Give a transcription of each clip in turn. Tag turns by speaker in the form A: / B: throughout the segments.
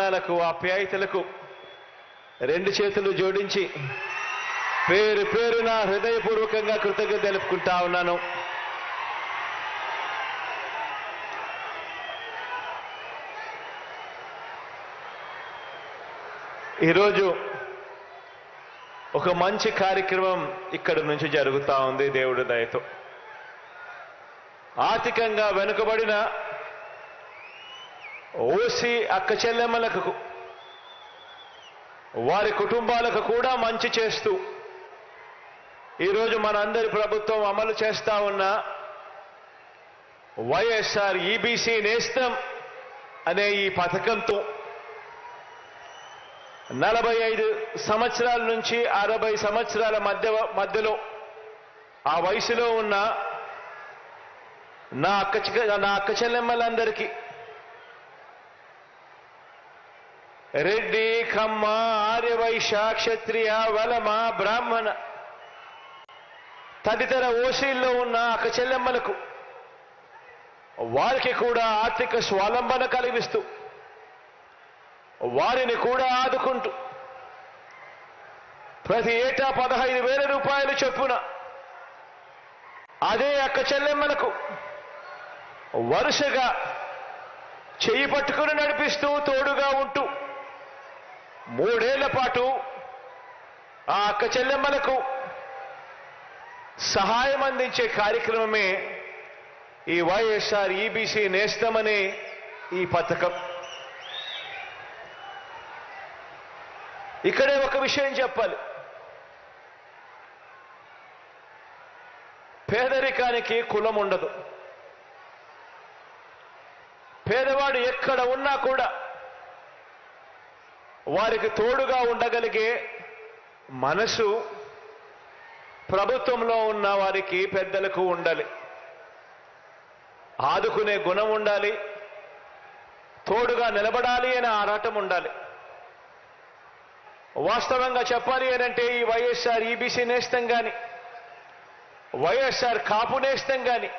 A: వందనాలకు ఆప్యాయతలకు రెండు చేతులు జోడించి పేరు పేరున హృదయపూర్వకంగా కృతజ్ఞత తెలుపుకుంటా ఉన్నాను. ఈరోజు ఒక మంచి కార్యక్రమం ఇక్కడి నుంచి జరుగుతూ ఉంది. దేవుడి దయతో ఆర్థికంగా వెనుకబడిన ఓసీ అక్క చెల్లెమ్మలకు వారి కుటుంబాలకు కూడా మంచి చేస్తూ ఈరోజు మనందరి ప్రభుత్వం అమలు చేస్తా ఉన్న వైఎస్ఆర్ ఈబీసీ నేస్తం అనే ఈ పథకంతో 45 సంవత్సరాల నుంచి 60 సంవత్సరాల మధ్యలో ఆ వయసులో ఉన్న నా అక్క చెల్లెమ్మలందరికీ రెడ్డి, కమ్మ, ఆర్యవైశ్య, క్షత్రియ, వలమ, బ్రాహ్మణ తదితర ఓసీల్లో ఉన్న అక్క చెల్లెమ్మలకు వారికి కూడా ఆర్థిక స్వావలంబన కలిగిస్తూ వారిని కూడా ఆదుకుంటూ ప్రతి ఏటా 15,000 రూపాయలు చొప్పున అదే అక్క చెల్లెమ్మలకు వరుసగా చెయ్యి పట్టుకుని నడిపిస్తూ తోడుగా ఉంటూ 3 ఏళ్ల పాటు ఆ అక్క చెల్లెమ్మలకు సహాయం అందించే కార్యక్రమమే ఈ వైఎస్ఆర్ ఈబీసీ నేస్తం అనే ఈ పథకం. ఇక్కడే ఒక విషయం చెప్పాలి. పేదరికానికి కులం ఉండదు. పేదవాడు ఎక్కడ ఉన్నా కూడా వారికి తోడుగా ఉండగలిగే మనసు ప్రభుత్వంలో ఉన్న వారికి పెద్దలకు ఉండాలి. ఆదుకునే గుణం ఉండాలి. తోడుగా నిలబడాలి అనే ఆరాటం ఉండాలి. వాస్తవంగా చెప్పాలి అనంటే ఈ వైఎస్ఆర్ ఈబీసీ నేస్తం కానీ వైఎస్ఆర్ కాపు నేస్తం కానీ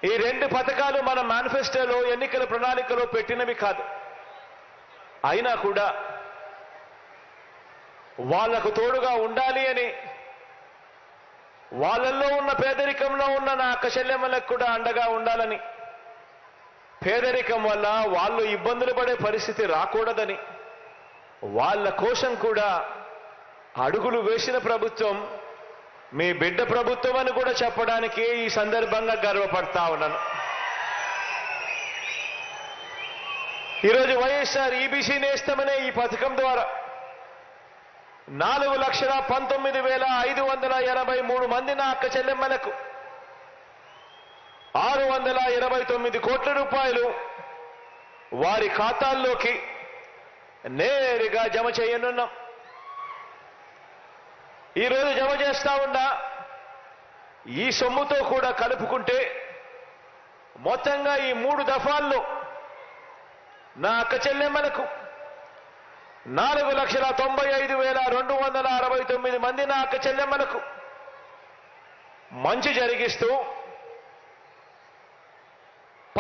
A: ఈ 2 పథకాలు మన మేనిఫెస్టోలో ఎన్నికల ప్రణాళికలో పెట్టినవి కాదు. అయినా కూడా వాళ్లకు తోడుగా ఉండాలి అని వాళ్ళల్లో ఉన్న పేదరికంలో ఉన్న నా అక్క చెల్లెమ్మలకు కూడా అండగా ఉండాలని, పేదరికం వల్ల వాళ్ళు ఇబ్బందులు పడే పరిస్థితి రాకూడదని వాళ్ళ కోసం కూడా అడుగులు వేసిన ప్రభుత్వం మీ బిడ్డ ప్రభుత్వం అని కూడా చెప్పడానికి ఈ సందర్భంగా గర్వపడతా ఉన్నాను. ఈరోజు వైఎస్ఆర్ ఈబీసీ నేస్తం అనే ఈ పథకం ద్వారా 4,19,583 మంది నా అక్క చెల్లెమ్మలకు 629 కోట్ల రూపాయలు వారి ఖాతాల్లోకి నేరుగా జమ చేయనున్నాం. ఈరోజు జమ చేస్తా ఉన్న ఈ సొమ్ముతో కూడా కలుపుకుంటే మొత్తంగా ఈ 3 దఫాల్లో నా అక్క చెల్లెమ్మలకు 4,95,269 మంది నా అక్క చెల్లెమ్మలకు మంచి జరిగిస్తూ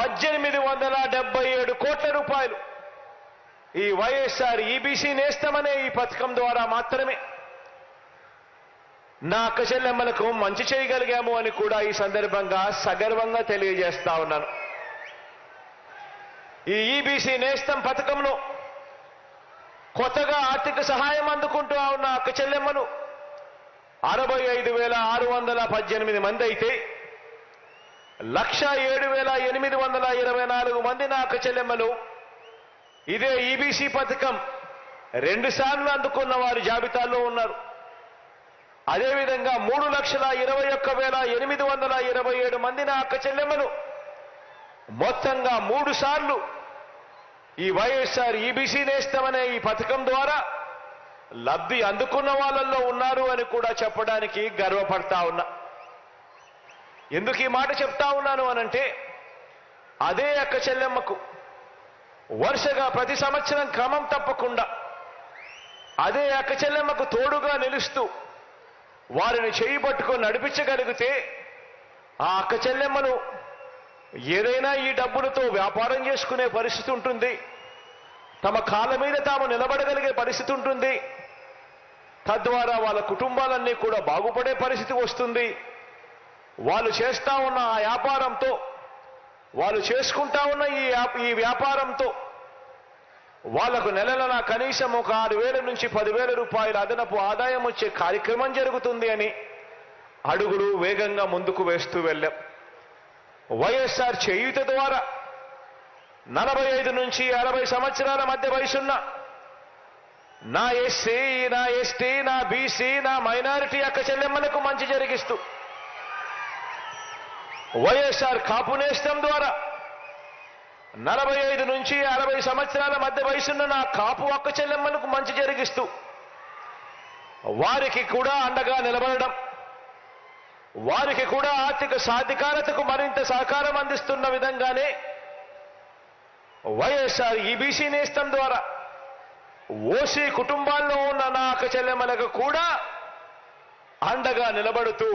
A: 1,877 కోట్ల రూపాయలు ఈ వైఎస్ఆర్ ఈబీసీ నేస్తం అనే ఈ పథకం ద్వారా మాత్రమే నా అక్క చెల్లెమ్మలకు మంచి చేయగలిగాము అని కూడా ఈ సందర్భంగా సగర్వంగా తెలియజేస్తా ఉన్నాను. ఈ ఈబీసీ నేస్తం పథకంలో కొత్తగా ఆర్థిక సహాయం అందుకుంటూ ఉన్న అక్క చెల్లెమ్మలు 65,618 మంది అయితే 1,07,824 మంది నా అక్క చెల్లెమ్మలు ఇదే ఈబీసీ పథకం 2 సార్లు అందుకున్న వారి జాబితాలో ఉన్నారు. అదేవిధంగా 3,21,827 మంది నా అక్క చెల్లెమ్మలు మొత్తంగా 3 సార్లు ఈ వైఎస్ఆర్ ఈబీసీ నేస్తం అనే ఈ పథకం ద్వారా లబ్ధి అందుకున్న వాళ్ళల్లో ఉన్నారు అని కూడా చెప్పడానికి గర్వపడతా ఉన్నా. ఎందుకు ఈ మాట చెప్తా ఉన్నాను అనంటే అదే అక్క చెల్లెమ్మకు వరుసగా ప్రతి సంవత్సరం క్రమం తప్పకుండా అదే అక్క చెల్లెమ్మకు తోడుగా నిలుస్తూ వారిని చేయి పట్టుకొని నడిపించగలిగితే ఆ అక్క చెల్లెమ్మను ఏదైనా ఈ డబ్బులతో వ్యాపారం చేసుకునే పరిస్థితి ఉంటుంది. తమ కాళ్ళ మీద తాము నిలబడగలిగే పరిస్థితి ఉంటుంది. తద్వారా వాళ్ళ కుటుంబాలన్నీ కూడా బాగుపడే పరిస్థితి వస్తుంది. వాళ్ళు చేస్తా ఉన్న ఆ వ్యాపారంతో, వాళ్ళు చేసుకుంటా ఉన్న ఈ వ్యాపారంతో వాళ్లకు నెలల కనీసం ఒక 6,000 నుంచి 10,000 రూపాయల అదనపు ఆదాయం వచ్చే కార్యక్రమం జరుగుతుంది అని అడుగులు వేగంగా ముందుకు వేస్తూ వెళ్ళాం. వైఎస్ఆర్ చేయూత ద్వారా 45 నుంచి 60 సంవత్సరాల మధ్య వయసున్న నా ఎస్సీ, నా ఎస్టీ, నా బీసీ, నా మైనారిటీ అక్క చెల్లెమ్మలకు మంచి జరిగిస్తూ, వైఎస్ఆర్ కాపు నేస్తం ద్వారా 45 నుంచి 60 సంవత్సరాల మధ్య వయసున్న నా కాపు అక్క చెల్లెమ్మలకు మంచి జరిగిస్తూ వారికి కూడా అండగా నిలబడడం, వారికి కూడా ఆర్థిక సాధికారతకు మరింత సహకారం అందిస్తున్న విధంగానే వైఎస్ఆర్ ఈబీసీ నేస్తం ద్వారా ఓసీ కుటుంబాల్లో ఉన్న నా అక్క చెల్లెమ్మలకు కూడా అండగా నిలబడుతూ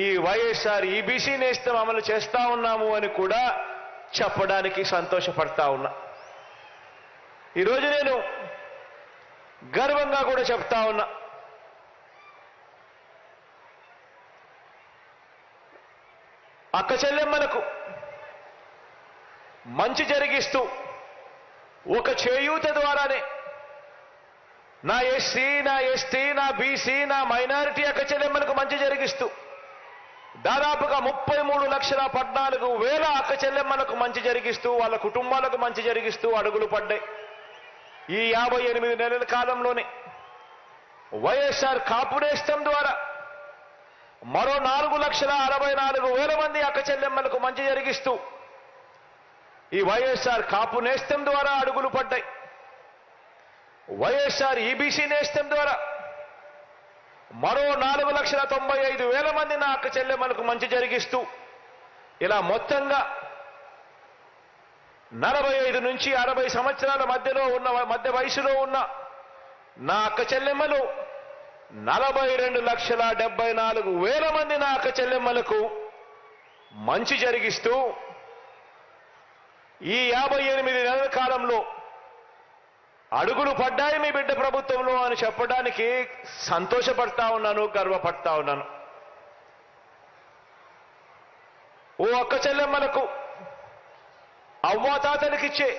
A: ఈ వైఎస్ఆర్ ఈబీసీ నేస్తం అమలు చేస్తా ఉన్నాము అని కూడా చెప్పడానికి సంతోషపడతా ఉన్నా. ఈరోజు నేను గర్వంగా కూడా చెప్తా ఉన్నా, అక్క చెల్లెమ్మలకు మంచి జరిగిస్తూ ఒక చేయూత ద్వారానే నా ఎస్సీ, నా ఎస్టీ, నా బీసీ, నా మైనారిటీ అక్క చెల్లెమ్మలకు మంచి జరిగిస్తూ దాదాపుగా 33,14,000 అక్క చెల్లెమ్మలకు మంచి జరిగిస్తూ వాళ్ళ కుటుంబాలకు మంచి జరిగిస్తూ అడుగులు పడ్డాయి. ఈ 58 నెలల కాలంలోనే వైఎస్ఆర్ కాపు నేస్తం ద్వారా మరో 4,64,000 మంది అక్క చెల్లెమ్మలకు మంచి జరిగిస్తూ ఈ వైఎస్ఆర్ కాపు నేస్తం ద్వారా అడుగులు పడ్డాయి. వైఎస్ఆర్ ఈబీసీ నేస్తం ద్వారా మరో 4,95,000 మంది నా అక్క చెల్లెమ్మలకు మంచి జరిగిస్తూ ఇలా మొత్తంగా 45 నుంచి 60 సంవత్సరాల మధ్య వయసులో ఉన్న నా అక్క చెల్లెమ్మలు 42,74,000 మంది నా అక్క చెల్లెమ్మలకు మంచి జరిగిస్తూ ఈ 58 నెలల కాలంలో అడుగులు పడ్డాయి మీ బిడ్డ ప్రభుత్వంలో అని చెప్పడానికి సంతోషపడతా ఉన్నాను, గర్వపడతా ఉన్నాను. ఓ అక్క చెల్లెమ్మలకు అవ్వాతాతలకిచ్చే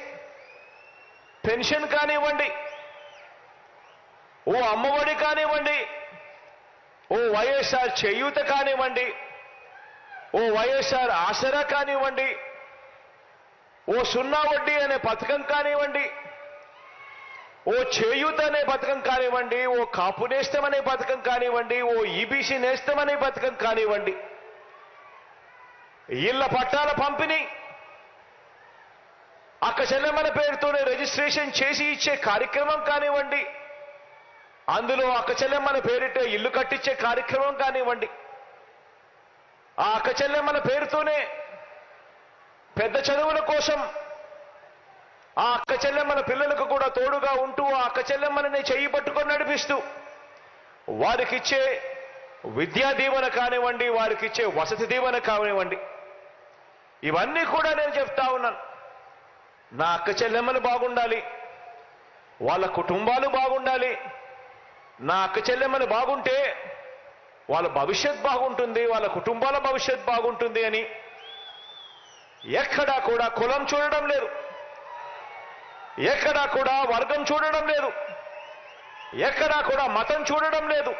A: పెన్షన్ కానివ్వండి, ఓ అమ్మఒడి కానివ్వండి, ఓ వైఎస్ఆర్ చేయూత కానివ్వండి, ఓ వైఎస్ఆర్ ఆసరా కానివ్వండి, ఓ సున్నా వడ్డీ అనే పథకం కానివ్వండి, ఓ చేయూత అనే పథకం కానివ్వండి, ఓ కాపు నేస్తం అనే పథకం కానివ్వండి, ఓ ఈబీసీ నేస్తం అనే పథకం కానివ్వండి, ఇళ్ల పట్టాల పంపిణీ, అక్క చెల్లెమ్మల పేరుతోనే రిజిస్ట్రేషన్ చేసి ఇచ్చే కార్యక్రమం కానివ్వండి, అందులో అక్క చెల్లెమ్మల పేరిట ఇల్లు కట్టించే కార్యక్రమం కానివ్వండి, ఆ అక్క చెల్లెమ్మల పేరుతోనే పెద్ద చదువుల కోసం ఆ అక్క చెల్లెమ్మల పిల్లలకు కూడా తోడుగా ఉంటూ ఆ అక్క చెల్లెమ్మలని చెయ్యి పట్టుకొని నడిపిస్తూ వారికిచ్చే విద్యా దీవెన కానివ్వండి, వారికిచ్చే వసతి దీవెన కానివ్వండి, ఇవన్నీ కూడా నేను చెప్తా ఉన్నాను. నా అక్క చెల్లెమ్మలు బాగుండాలి, వాళ్ళ కుటుంబాలు బాగుండాలి. నా అక్క చెల్లెమ్మలు బాగుంటే వాళ్ళ భవిష్యత్ బాగుంటుంది, వాళ్ళ కుటుంబాల భవిష్యత్ బాగుంటుంది అని ఎక్కడా కూడా కులం చూడడం లేదు, ఎక్కడా కూడా వర్గం చూడడం లేదు, ఎక్కడా కూడా మతం చూడడం లేదు.